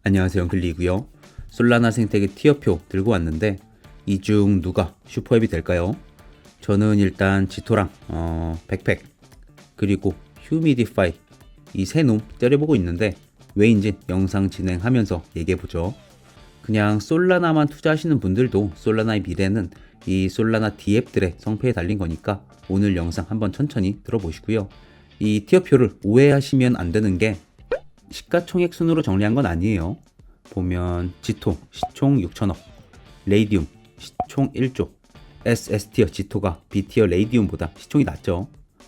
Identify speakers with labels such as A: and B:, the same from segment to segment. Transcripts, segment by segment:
A: 안녕하세요, 영클리고요. 솔라나 생태계 티어표 들고 왔는데 이 중 누가 슈퍼앱이 될까요? 저는 일단 지토랑 백팩 그리고 휴미디파이 이 세 놈 때려보고 있는데 왜인지 영상 진행하면서 얘기해보죠. 그냥 솔라나만 투자하시는 분들도 솔라나의 미래는 이 솔라나 D앱들의 성패에 달린 거니까 오늘 영상 한번 천천히 들어보시고요. 이 티어표를 오해하시면 안 되는 게 시가총액 순으로 정리한 건 아니에요. 보면 지토 시총 6천억, 레이디움 시총 1조, S티어 지토가 B티어 레이디움보다 시총이 낮죠.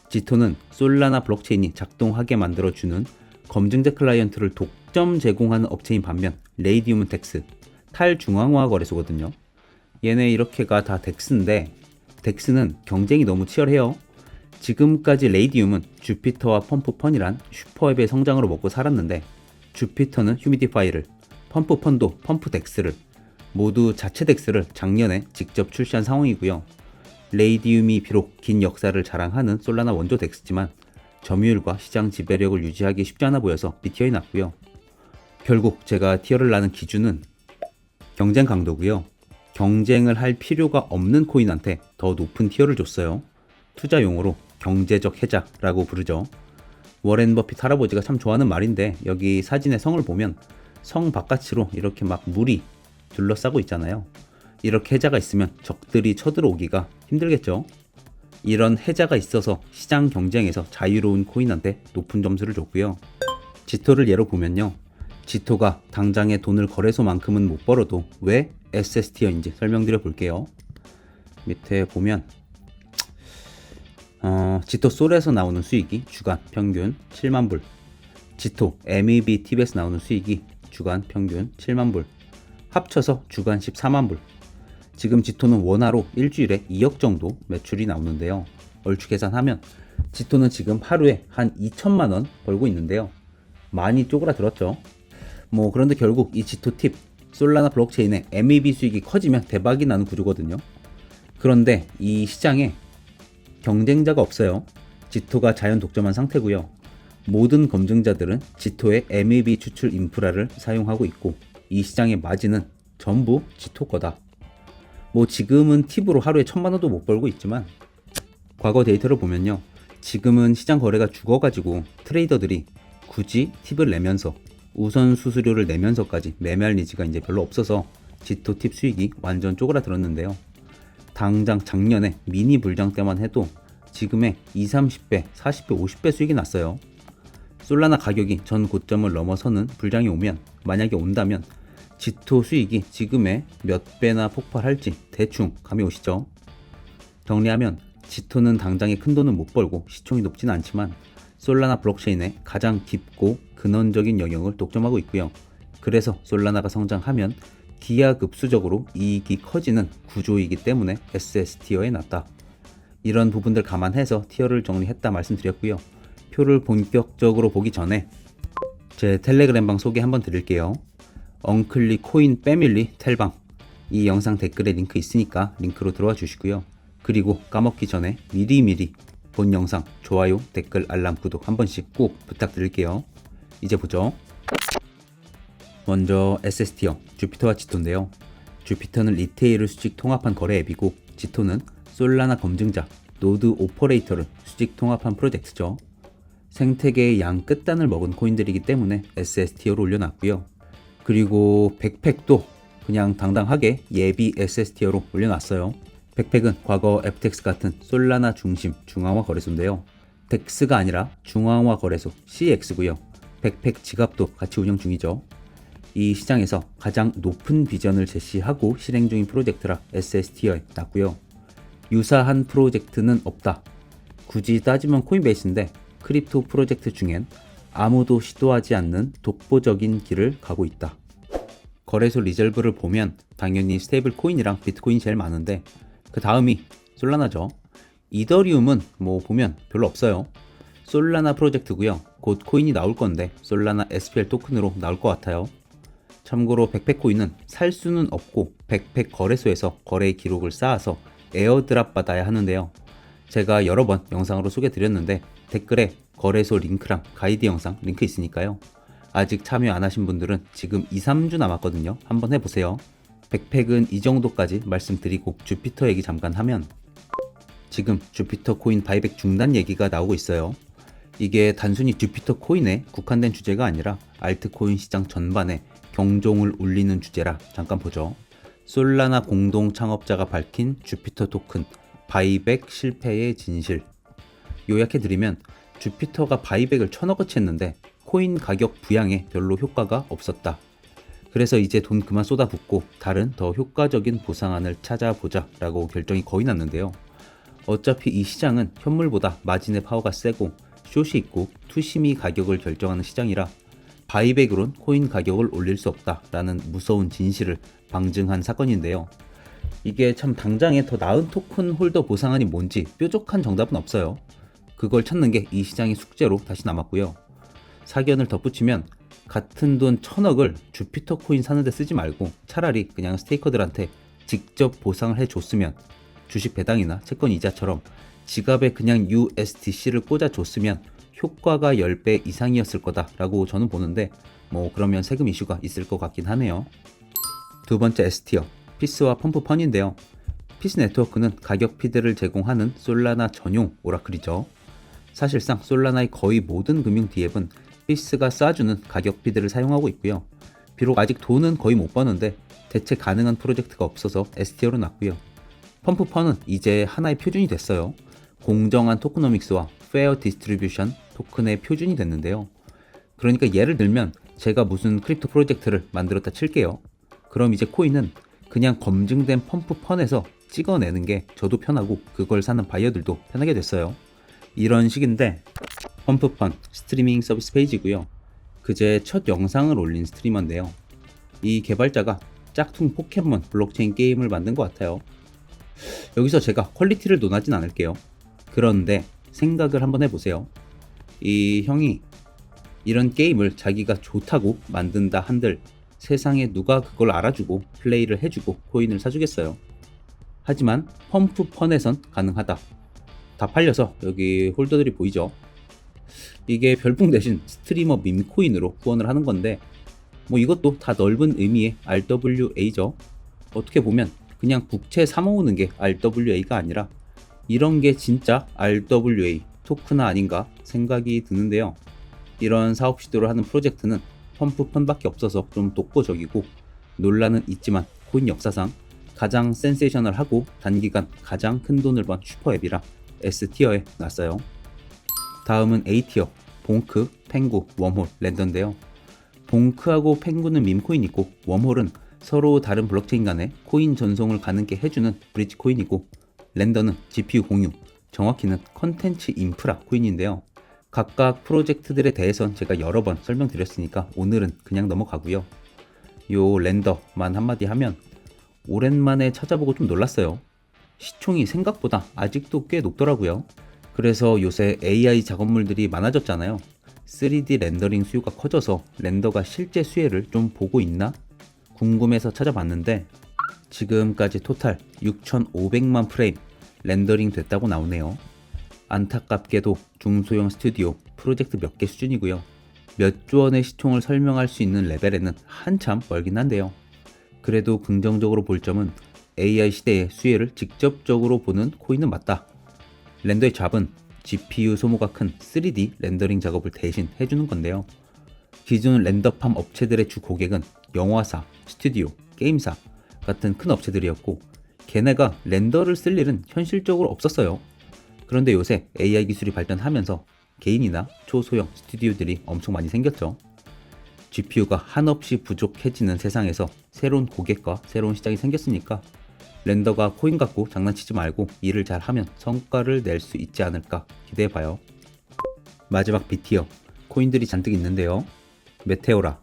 A: 지토는 솔라나 블록체인이 작동하게 만들어주는 검증자 클라이언트를 독점 제공하는 업체인 반면 레이디움은 덱스, 탈중앙화 거래소거든요. 얘네 이렇게가 다 덱스인데 덱스는 경쟁이 너무 치열해요. 지금까지 레이디움은 주피터와 펌프펀이란 슈퍼앱의 성장으로 먹고 살았는데 주피터는 휴미디파이를, 펌프펀도 펌프덱스를 모두 자체 덱스를 작년에 직접 출시한 상황이고요. 레이디움이 비록 긴 역사를 자랑하는 솔라나 원조 덱스지만 점유율과 시장 지배력을 유지하기 쉽지 않아 보여서 B티어에 났고요. 결국 제가 티어를 나눈 기준은 경쟁 강도고요. 경쟁을 할 필요가 없는 코인한테 더 높은 티어를 줬어요. 투자 용어로 경제적 해자라고 부르죠. 워렌 버핏 할아버지가 참 좋아하는 말인데 여기 사진의 성을 보면 성 바깥으로 이렇게 막 물이 둘러싸고 있잖아요. 이렇게 해자가 있으면 적들이 쳐들어오기가 힘들겠죠. 이런 해자가 있어서 시장 경쟁에서 자유로운 코인한테 높은 점수를 줬고요. 지토를 예로 보면요. 지토가 당장의 돈을 거래소만큼은 못 벌어도 왜 SST어인지 설명드려 볼게요. 밑에 보면 지토 솔에서 나오는 수익이 주간 평균 7만 불, 지토 MEB 팁에서 나오는 수익이 주간 평균 7만 불, 합쳐서 주간 14만 불. 지금 지토는 원화로 일주일에 2억 정도 매출이 나오는데요. 얼추 계산하면 지토는 지금 하루에 한 2천만 원 벌고 있는데요. 많이 쪼그라들었죠. 그런데 결국 이 지토 팁, 솔라나 블록체인의 MEB 수익이 커지면 대박이 나는 구조거든요. 그런데 이 시장에 경쟁자가 없어요. 지토가 자연 독점한 상태고요. 모든 검증자들은 지토의 MEB 추출 인프라를 사용하고 있고 이 시장의 마진은 전부 지토 거다. 지금은 팁으로 하루에 1,000만 원도 못 벌고 있지만 과거 데이터를 보면요. 지금은 시장 거래가 죽어가지고 트레이더들이 굳이 팁을 내면서 우선 수수료를 내면서까지 매매할 니즈가 이제 별로 없어서 지토 팁 수익이 완전 쪼그라들었는데요. 당장 작년에 미니 불장 때만 해도 지금의 20, 30배, 40배, 50배 수익이 났어요. 솔라나 가격이 전 고점을 넘어서는 불장이 오면, 만약에 온다면 지토 수익이 지금의 몇 배나 폭발할지 대충 감이 오시죠? 정리하면 지토는 당장에 큰 돈은 못 벌고 시총이 높진 않지만 솔라나 블록체인의 가장 깊고 근원적인 영역을 독점하고 있고요. 그래서 솔라나가 성장하면 기하급수적으로 이익이 커지는 구조이기 때문에 SS티어에 났다. 이런 부분들 감안해서 티어를 정리했다 말씀드렸고요. 표를 본격적으로 보기 전에 제 텔레그램방 소개 한번 드릴게요. 엉클리 코인 패밀리 텔방, 이 영상 댓글에 링크 있으니까 링크로 들어와 주시고요. 그리고 까먹기 전에 미리미리 본 영상 좋아요, 댓글, 알람, 구독 한 번씩 꼭 부탁드릴게요. 이제 보죠. 먼저 SS티어, 주피터와 지토인데요. 주피터는 리테일을 수직 통합한 거래 앱이고 지토는 솔라나 검증자, 노드 오퍼레이터를 수직 통합한 프로젝트죠. 생태계의 양 끝단을 먹은 코인들이기 때문에 SS티어로 올려놨고요. 그리고 백팩도 그냥 당당하게 예비 SS티어로 올려놨어요. 백팩은 과거 FTX 같은 솔라나 중심 중앙화 거래소인데요. 덱스가 아니라 중앙화 거래소 CX고요. 백팩 지갑도 같이 운영 중이죠. 이 시장에서 가장 높은 비전을 제시하고 실행 중인 프로젝트라 SS티어에 났고요. 유사한 프로젝트는 없다. 굳이 따지면 코인베이스인데 크립토 프로젝트 중엔 아무도 시도하지 않는 독보적인 길을 가고 있다. 거래소 리저브를 보면 당연히 스테이블 코인이랑 비트코인이 제일 많은데 그 다음이 솔라나죠. 이더리움은 보면 별로 없어요. 솔라나 프로젝트고요. 곧 코인이 나올 건데 솔라나 SPL 토큰으로 나올 것 같아요. 참고로 백팩 코인은 살 수는 없고 백팩 거래소에서 거래 기록을 쌓아서 에어드랍 받아야 하는데요. 제가 여러 번 영상으로 소개 드렸는데 댓글에 거래소 링크랑 가이드 영상 링크 있으니까요. 아직 참여 안 하신 분들은 지금 2, 3주 남았거든요. 한번 해보세요. 백팩은 이 정도까지 말씀드리고 주피터 얘기 잠깐 하면, 지금 주피터 코인 바이백 중단 얘기가 나오고 있어요. 이게 단순히 주피터 코인에 국한된 주제가 아니라 알트코인 시장 전반에 경종을 울리는 주제라 잠깐 보죠. 솔라나 공동 창업자가 밝힌 주피터 토큰 바이백 실패의 진실. 요약해드리면 주피터가 바이백을 1000억어치 했는데 코인 가격 부양에 별로 효과가 없었다. 그래서 이제 돈 그만 쏟아붓고 다른 더 효과적인 보상안을 찾아보자 라고 결정이 거의 났는데요. 어차피 이 시장은 현물보다 마진의 파워가 세고 숏이 있고 투심이 가격을 결정하는 시장이라 바이백으론 코인 가격을 올릴 수 없다라는 무서운 진실을 방증한 사건인데요. 이게 참 당장에 더 나은 토큰 홀더 보상안이 뭔지 뾰족한 정답은 없어요. 그걸 찾는 게 이 시장의 숙제로 다시 남았고요. 사견을 덧붙이면 같은 돈 1000억을 주피터 코인 사는데 쓰지 말고 차라리 그냥 스테이커들한테 직접 보상을 해줬으면, 주식 배당이나 채권 이자처럼 지갑에 그냥 USDC를 꽂아줬으면 효과가 10배 이상이었을 거다라고 저는 보는데, 그러면 세금 이슈가 있을 것 같긴 하네요. 두 번째 S티어, 피스와 펌프펀인데요. 피스 네트워크는 가격 피드를 제공하는 솔라나 전용 오라클이죠. 사실상 솔라나의 거의 모든 금융 디앱은 피스가 쏴주는 가격 피드를 사용하고 있고요. 비록 아직 돈은 거의 못 버는데 대체 가능한 프로젝트가 없어서 S티어로 났고요. 펌프펀은 이제 하나의 표준이 됐어요. 공정한 토크노믹스와 페어 디스트리뷰션 토큰의 표준이 됐는데요. 그러니까 예를 들면 제가 무슨 크립토 프로젝트를 만들었다 칠게요. 그럼 이제 코인은 그냥 검증된 펌프펀에서 찍어내는 게 저도 편하고 그걸 사는 바이어들도 편하게 됐어요. 이런 식인데, 펌프펀 스트리밍 서비스 페이지고요. 그제 첫 영상을 올린 스트리머인데요. 이 개발자가 짝퉁 포켓몬 블록체인 게임을 만든 것 같아요. 여기서 제가 퀄리티를 논하진 않을게요. 그런데 생각을 한번 해보세요. 이 형이 이런 게임을 자기가 좋다고 만든다 한들 세상에 누가 그걸 알아주고 플레이를 해주고 코인을 사주겠어요. 하지만 펌프펀에선 가능하다. 다 팔려서 여기 홀더들이 보이죠. 이게 별풍 대신 스트리머 밈코인으로 후원을 하는 건데, 이것도 다 넓은 의미의 RWA죠. 어떻게 보면 그냥 국채 사모으는 게 RWA가 아니라 이런 게 진짜 RWA 토크나 아닌가 생각이 드는데요. 이런 사업 시도를 하는 프로젝트는 펌프펀밖에 없어서 좀 독보적이고, 논란은 있지만 코인 역사상 가장 센세이셔널하고 단기간 가장 큰 돈을 번 슈퍼앱이라 S티어에 났어요. 다음은 A티어, 봉크, 펭구, 웜홀, 랜더인데요. 봉크하고 펭구는 밈코인이고 웜홀은 서로 다른 블록체인 간에 코인 전송을 가능케 해주는 브릿지 코인이고, 랜더는 GPU 공유, 정확히는 컨텐츠 인프라 코인인데요. 각각 프로젝트들에 대해선 제가 여러 번 설명드렸으니까 오늘은 그냥 넘어가고요. 요 랜더만 한마디 하면 오랜만에 찾아보고 좀 놀랐어요. 시총이 생각보다 아직도 꽤 높더라고요. 그래서 요새 AI 작업물들이 많아졌잖아요. 3D 렌더링 수요가 커져서 렌더가 실제 수혜를 좀 보고 있나? 궁금해서 찾아봤는데 지금까지 토탈 6,500만 프레임 렌더링 됐다고 나오네요. 안타깝게도 중소형 스튜디오 프로젝트 몇 개 수준이고요. 몇 조 원의 시총을 설명할 수 있는 레벨에는 한참 멀긴 한데요. 그래도 긍정적으로 볼 점은 AI 시대의 수혜를 직접적으로 보는 코인은 맞다. 렌더의 잡은 GPU 소모가 큰 3D 렌더링 작업을 대신 해주는 건데요. 기존 렌더팜 업체들의 주 고객은 영화사, 스튜디오, 게임사 같은 큰 업체들이었고, 걔네가 렌더를 쓸 일은 현실적으로 없었어요. 그런데 요새 AI 기술이 발전하면서 개인이나 초소형 스튜디오들이 엄청 많이 생겼죠. GPU가 한없이 부족해지는 세상에서 새로운 고객과 새로운 시장이 생겼으니까 렌더가 코인 갖고 장난치지 말고 일을 잘하면 성과를 낼 수 있지 않을까 기대해봐요. 마지막 B티어, 코인들이 잔뜩 있는데요. 메테오라,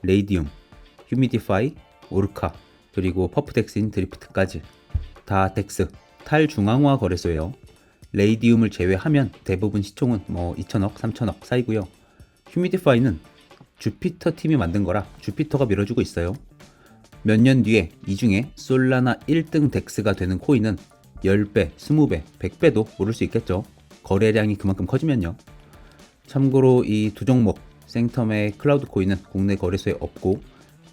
A: 레이디움, 휴미디파이, 오르카, 그리고 퍼프덱스인 드리프트까지 다 덱스, 탈중앙화 거래소예요. 레이디움을 제외하면 대부분 시총은 2천억, 3천억 사이고요. 휴미디파이는 주피터 팀이 만든 거라 주피터가 밀어주고 있어요. 몇 년 뒤에 이 중에 솔라나 1등 덱스가 되는 코인은 10배, 20배, 100배도 오를 수 있겠죠. 거래량이 그만큼 커지면요. 참고로 이 두 종목 생텀의 클라우드 코인은 국내 거래소에 없고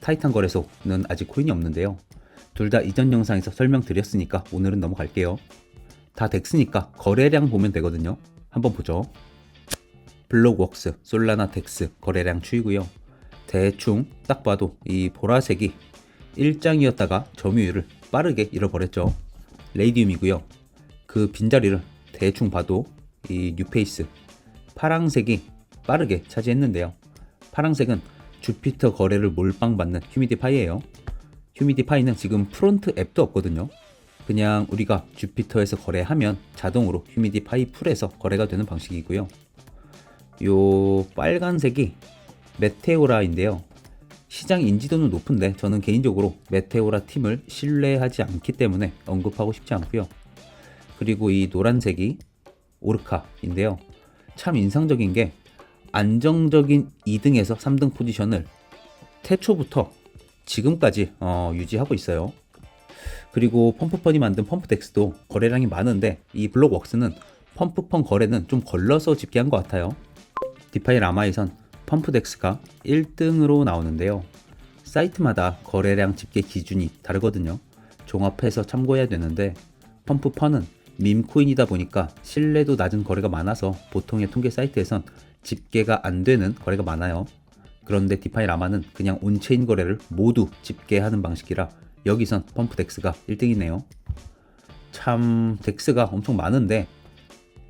A: 타이탄 거래소는 아직 코인이 없는데요. 둘 다 이전 영상에서 설명드렸으니까 오늘은 넘어갈게요. 다 덱스니까 거래량 보면 되거든요. 한번 보죠. 블록웍스, 솔라나 덱스 거래량 추이고요. 대충 딱 봐도 이 보라색이 1장이었다가 점유율을 빠르게 잃어버렸죠. 레이디움이고요. 그 빈자리를 대충 봐도 이 뉴페이스 파랑색이 빠르게 차지했는데요. 파랑색은 주피터 거래를 몰빵받는 휴미디파이예요. 휴미디파이는 지금 프론트 앱도 없거든요. 그냥 우리가 주피터에서 거래하면 자동으로 휴미디파이 풀에서 거래가 되는 방식이고요. 요 빨간색이 메테오라인데요. 시장 인지도는 높은데 저는 개인적으로 메테오라 팀을 신뢰하지 않기 때문에 언급하고 싶지 않고요. 그리고 이 노란색이 오르카인데요. 참 인상적인 게 안정적인 2등에서 3등 포지션을 태초부터 지금까지 유지하고 있어요. 그리고 펌프펀이 만든 펌프덱스도 거래량이 많은데 이 블록웍스는 펌프펀 거래는 좀 걸러서 집계한 것 같아요. 디파이 라마에선 펌프덱스가 1등으로 나오는데요. 사이트마다 거래량 집계 기준이 다르거든요. 종합해서 참고해야 되는데 펌프펀은 밈코인이다 보니까 신뢰도 낮은 거래가 많아서 보통의 통계 사이트에선 집계가 안 되는 거래가 많아요. 그런데 디파이 라마는 그냥 온체인 거래를 모두 집계하는 방식이라 여기선 펌프덱스가 1등이네요. 참 덱스가 엄청 많은데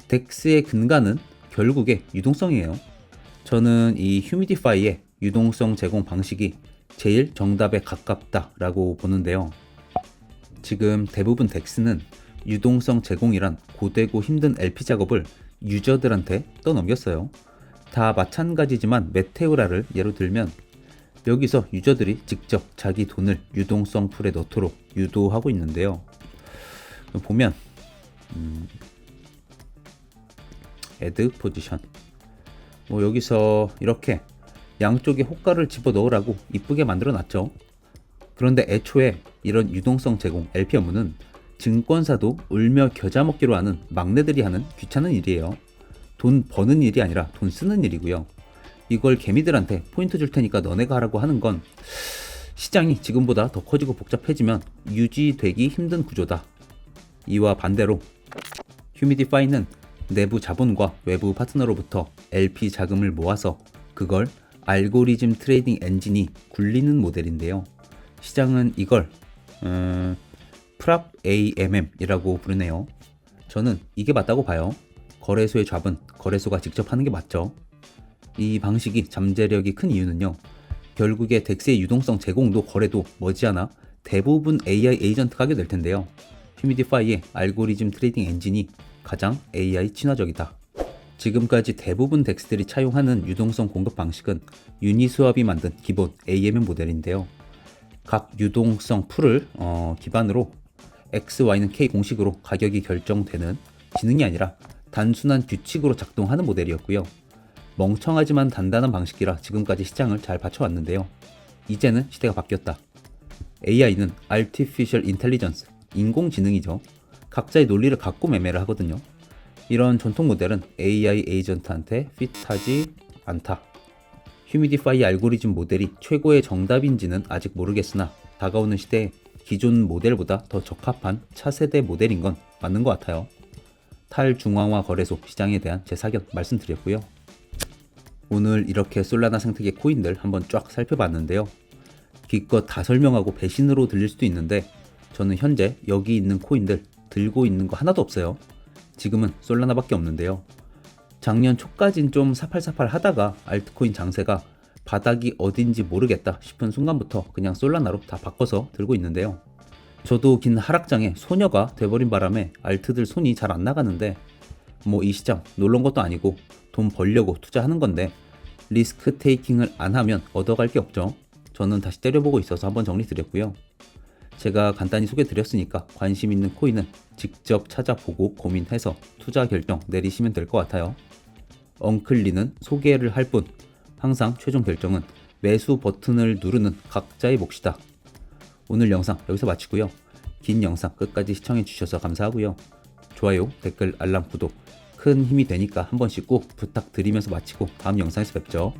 A: 덱스의 근간은 결국에 유동성이에요. 저는 이 휴미디파이의 유동성 제공 방식이 제일 정답에 가깝다라고 보는데요. 지금 대부분 덱스는 유동성 제공이란 고되고 힘든 LP 작업을 유저들한테 떠넘겼어요. 다 마찬가지지만 메테오라를 예로 들면 여기서 유저들이 직접 자기 돈을 유동성 풀에 넣도록 유도하고 있는데요. 보면 애드 포지션 여기서 이렇게 양쪽에 호가를 집어 넣으라고 이쁘게 만들어 놨죠. 그런데 애초에 이런 유동성 제공 LP 업무는 증권사도 울며 겨자 먹기로 하는 막내들이 하는 귀찮은 일이에요. 돈 버는 일이 아니라 돈 쓰는 일이고요. 이걸 개미들한테 포인트 줄 테니까 너네가 하라고 하는 건 시장이 지금보다 더 커지고 복잡해지면 유지되기 힘든 구조다. 이와 반대로 휴미디파이는 내부 자본과 외부 파트너로부터 LP 자금을 모아서 그걸 알고리즘 트레이딩 엔진이 굴리는 모델인데요. 시장은 이걸 프랍 AMM이라고 부르네요. 저는 이게 맞다고 봐요. 거래소의 잡은 거래소가 직접 하는 게 맞죠. 이 방식이 잠재력이 큰 이유는요. 결국에 덱스의 유동성 제공도 거래도 머지않아 대부분 AI 에이전트가 하게 될 텐데요. 휴미디파이의 알고리즘 트레이딩 엔진이 가장 AI 친화적이다. 지금까지 대부분 덱스들이 차용하는 유동성 공급 방식은 유니스왑이 만든 기본 AMM 모델인데요. 각 유동성 풀을 기반으로 X, Y는 K 공식으로 가격이 결정되는 지능이 아니라 단순한 규칙으로 작동하는 모델이었고요. 멍청하지만 단단한 방식이라 지금까지 시장을 잘 받쳐왔는데요. 이제는 시대가 바뀌었다. AI는 Artificial Intelligence, 인공지능이죠. 각자의 논리를 갖고 매매를 하거든요. 이런 전통 모델은 AI 에이전트한테 핏하지 않다. 휴미디파이 알고리즘 모델이 최고의 정답인지는 아직 모르겠으나 다가오는 시대에 기존 모델보다 더 적합한 차세대 모델인 건 맞는 것 같아요. 탈중앙화 거래소 시장에 대한 제 사견 말씀드렸고요. 오늘 이렇게 솔라나 생태계 코인들 한번 쫙 살펴봤는데요. 기껏 다 설명하고 배신으로 들릴 수도 있는데 저는 현재 여기 있는 코인들 들고 있는 거 하나도 없어요. 지금은 솔라나밖에 없는데요. 작년 초까진 좀 사팔사팔 하다가 알트코인 장세가 바닥이 어딘지 모르겠다 싶은 순간부터 그냥 솔라나로 다 바꿔서 들고 있는데요. 저도 긴 하락장에 소녀가 돼버린 바람에 알트들 손이 잘 안 나가는데 뭐 이 시장 놀러 온 것도 아니고 돈 벌려고 투자하는 건데 리스크 테이킹을 안 하면 얻어갈 게 없죠. 저는 다시 때려보고 있어서 한번 정리 드렸고요. 제가 간단히 소개 드렸으니까 관심 있는 코인은 직접 찾아보고 고민해서 투자 결정 내리시면 될 것 같아요. 엉클리는 소개를 할 뿐 항상 최종 결정은 매수 버튼을 누르는 각자의 몫이다. 오늘 영상 여기서 마치고요. 긴 영상 끝까지 시청해 주셔서 감사하고요. 좋아요, 댓글, 알람, 구독 큰 힘이 되니까 한 번씩 꼭 부탁드리면서 마치고 다음 영상에서 뵙죠.